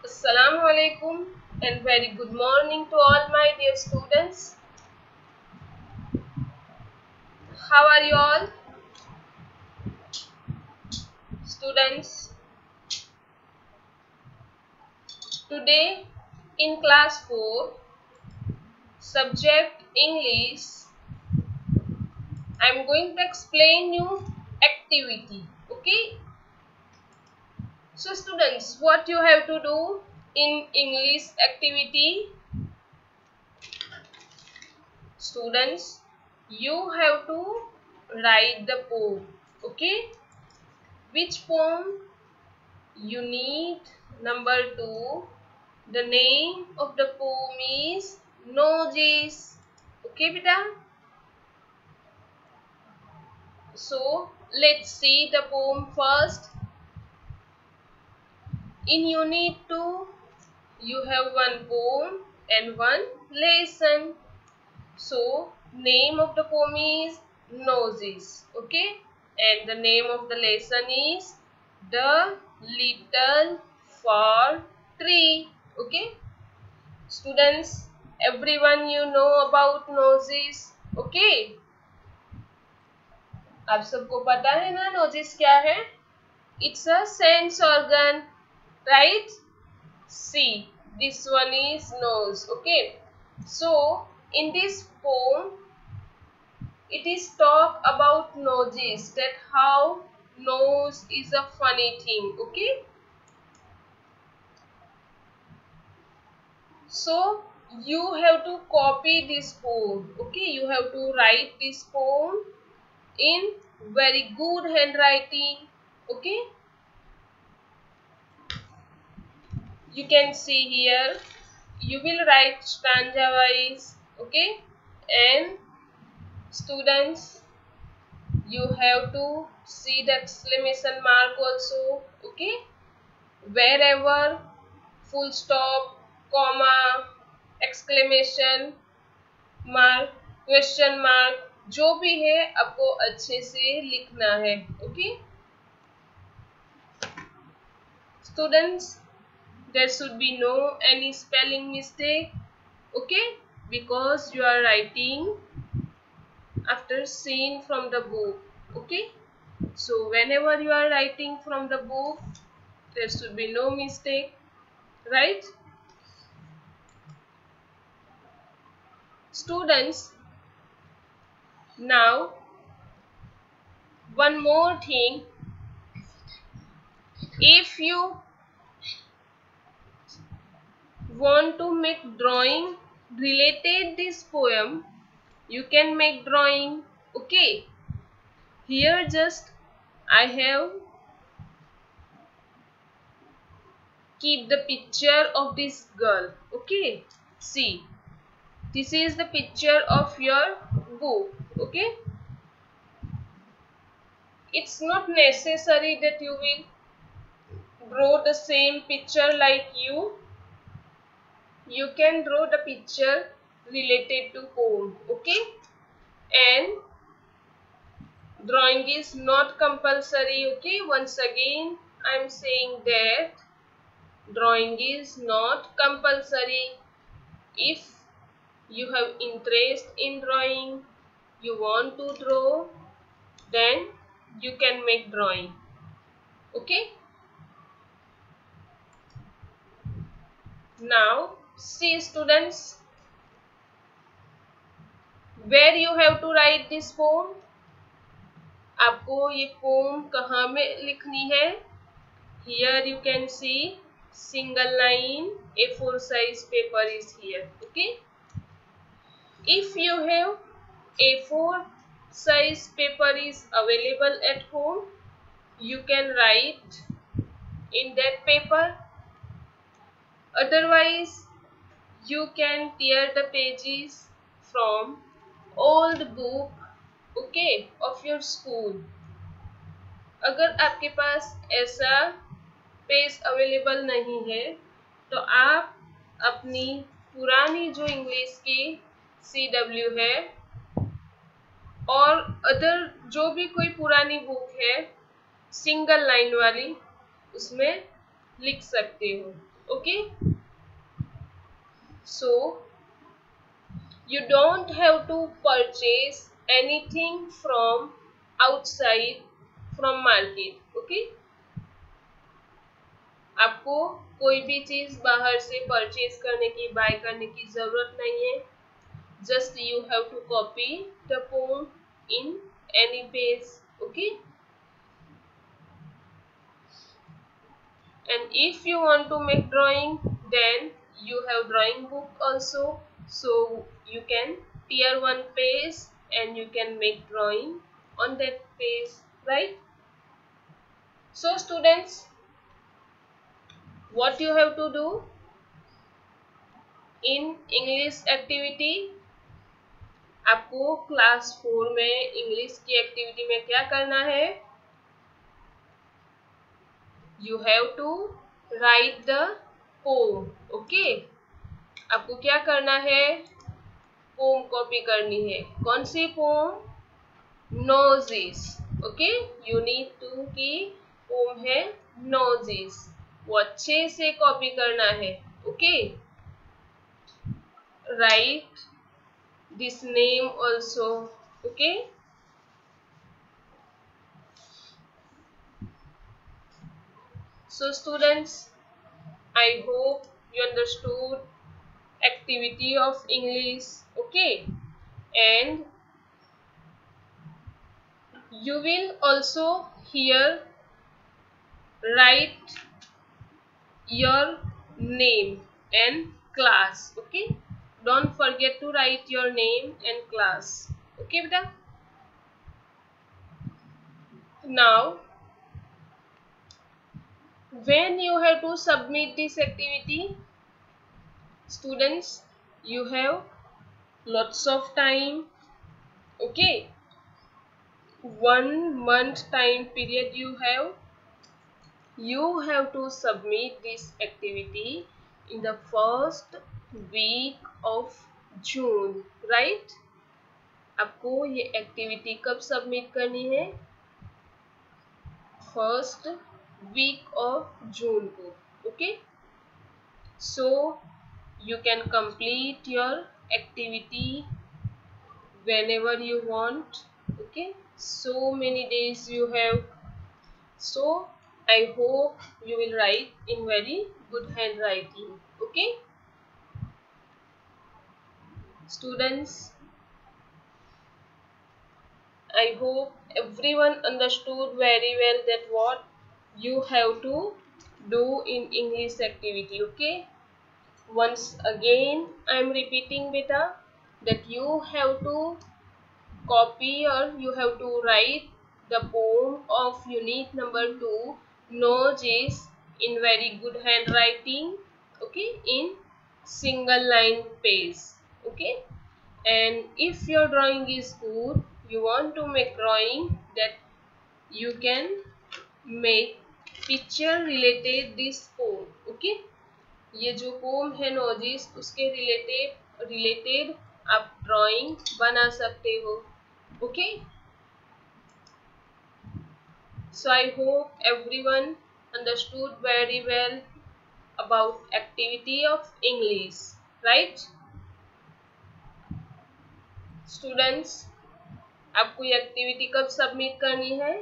Assalamu alaikum and very good morning to all my dear students. How are you all? Students, today in class 4, subject English, I am going to explain you activity. Okay? So students, what you have to do in English activity? Students, you have to write the poem. Okay? Which poem? You need number 2. The name of the poem is Noses. Okay, beta? So, let's see the poem first. In unit 2, you have one poem and one lesson. So, name of the poem is Noses. Okay? And the name of the lesson is The Little Far Tree. Okay? Students, everyone you know about noses. Okay? आप सबको पता है ना noses क्या है? It's a sense organ, right? See, this one is nose. Okay? So, in this poem, it is talk about noses, that how nose is a funny thing. Okay? So, you have to copy this poem. Okay? You have to write this poem in very good handwriting. Okay? You can see here. You will write stanza wise. Okay? And students, you have to see the exclamation mark also. Okay? Wherever full stop, comma, exclamation mark, question mark, जो भी है आपको अच्छे से लिखना है. Okay? Students, there should be no any spelling mistake. Okay? Because you are writing after seeing from the book. Okay? So whenever you are writing from the book, there should be no mistake. Right? Students, now one more thing. If you want to make drawing related this poem, you can make drawing. Okay? Here just I have keep the picture of this girl. Okay? See, this is the picture of your book. Okay? It's not necessary that you will draw the same picture like you. You can draw the picture related to poem. Okay? And drawing is not compulsory. Okay? Once again, I am saying that drawing is not compulsory. If you have interest in drawing, you want to draw, then you can make drawing. Okay? Now, see students, where you have to write this poem. आपको ये poem कहाँ में लिखनी है? Here you can see single line A4 size paper is here. Okay? If you have A4 size paper is available at home, you can write in that paper. Otherwise, you can tear the pages from old book, okay, of your school. अगर आपके पास ऐसा page available नहीं है, तो आप अपनी पुरानी जो इंग्लिश की CW है और अदर जो भी कोई पुरानी बुक है सिंगल लाइन वाली, उसमें लिख सकते हो. Okay, so you don't have to purchase anything from outside from market. Okay, आपको कोई भी चीज बाहर से परचेज करने की, बाय करने की जरूरत नहीं है. Just you have to copy the poem in any page. Okay, and if you want to make drawing, then you have drawing book also, so you can tear one page and you can make drawing on that page, right? So students, what you have to do in English activity, आपको class 4 में English की activity में क्या करना है? You have to write the poem. Okay, आपको क्या करना है? पोम कॉपी करनी है. कौन सी पोम? नोजिस. ओके, you need to की पोम है नोजिस, वो अच्छे से कॉपी करना है. Okay, write this name also. Okay, so students, I hope you understood activity of English. Okay, and you will also here write your name and class. Okay, don't forget to write your name and class. Okay beta. Now when you have to submit this activity, students, you have lots of time. Okay, 1 month time period you have. You have to submit this activity in the first week of June, right? आपको ये activity कब submit करनी है? First week of June को. Okay, so you can complete your activity whenever you want. Okay, so many days you have, so I hope you will write in very good handwriting. Okay students, I hope everyone understood very well that what you have to do in English activity. Okay, once again I am repeating beta that you have to copy or you have to write the poem of unit number 2 Nose is in very good handwriting. Okay, in single line page. Okay, and if your drawing is good, you want to make drawing that you can make picture related this poem. Okay, ये जो pome है नोजिस, उसके related आप drawing बना सकते हो. Okay, so I hope everyone understood very well about activity of English, right? Students, आपको ये एक्टिविटी कब सबमिट करनी है?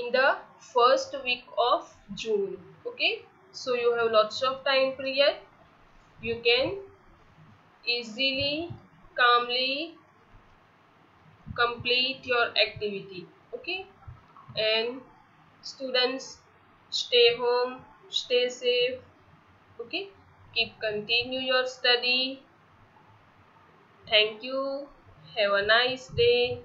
In the first week of June. Okay, so you have lots of time period. You can easily, calmly complete your activity. Okay, and students, stay home, stay safe. Okay, keep continue your study. Thank you. Have a nice day.